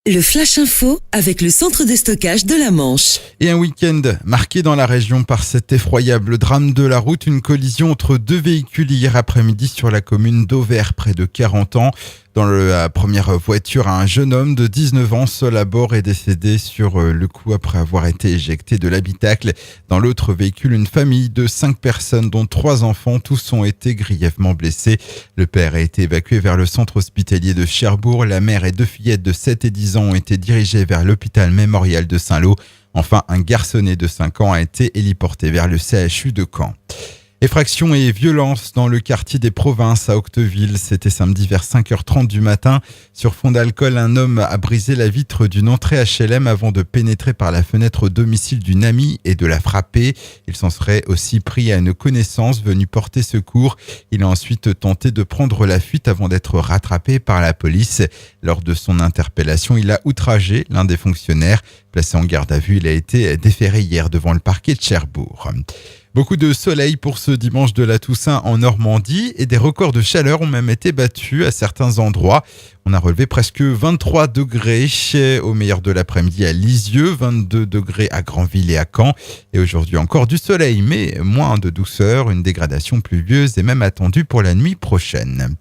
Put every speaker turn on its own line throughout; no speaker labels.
Le Flash Info avec le centre de stockage de la Manche.
Et un week-end marqué dans la région par cet effroyable drame de la route, une collision entre deux véhicules hier après-midi sur la commune d'Auvers, près de 40 ans. Dans la première voiture, un jeune homme de 19 ans seul à bord est décédé sur le coup après avoir été éjecté de l'habitacle. Dans l'autre véhicule, une famille de 5 personnes dont 3 enfants, tous ont été grièvement blessés. Le père a été évacué vers le centre hospitalier de Cherbourg. La mère et 2 fillettes de 7 et 10 ans ont été dirigées vers l'hôpital mémorial de Saint-Lô. Enfin, un garçonnet de 5 ans a été héliporté vers le CHU de Caen. Effraction et violence dans le quartier des Provinces à Octeville. C'était samedi vers 5h30 du matin. Sur fond d'alcool, un homme a brisé la vitre d'une entrée HLM avant de pénétrer par la fenêtre au domicile d'une amie et de la frapper. Il s'en serait aussi pris à une connaissance venue porter secours. Il a ensuite tenté de prendre la fuite avant d'être rattrapé par la police. Lors de son interpellation, il a outragé l'un des fonctionnaires. Placé en garde à vue, il a été déféré hier devant le parquet de Cherbourg. Beaucoup de soleil pour ce dimanche de la Toussaint en Normandie et des records de chaleur ont même été battus à certains endroits. On a relevé presque 23 degrés au meilleur de l'après-midi à Lisieux, 22 degrés à Granville et à Caen. Et aujourd'hui encore du soleil, mais moins de douceur, une dégradation pluvieuse est même attendue pour la nuit prochaine.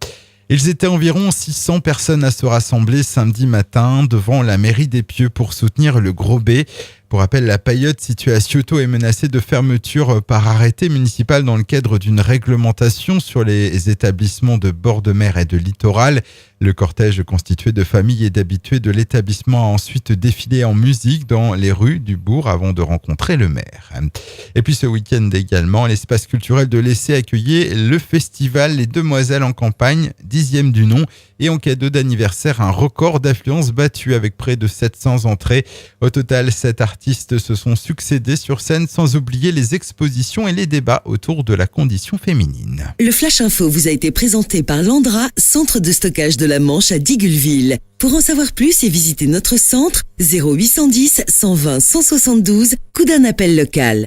Ils étaient environ 600 personnes à se rassembler samedi matin devant la mairie d'Épieux pour soutenir le Gros B. Pour rappel, la paillote située à Cioto est menacée de fermeture par arrêté municipal dans le cadre d'une réglementation sur les établissements de bord de mer et de littoral. Le cortège constitué de familles et d'habitués de l'établissement a ensuite défilé en musique dans les rues du bourg avant de rencontrer le maire. Et puis ce week-end également, l'espace culturel de l'Essai accueillait le festival Les Demoiselles en campagne, 10e du nom, et en cadeau d'anniversaire, un record d'affluence battu avec près de 700 entrées. Au total, 7 artistes se sont succédés sur scène, sans oublier les expositions et les débats autour de la condition féminine.
Le Flash Info vous a été présenté par Landra, centre de stockage de la Manche à Digulleville. Pour en savoir plus et visiter notre centre, 0810 120 172, coup d'un appel local.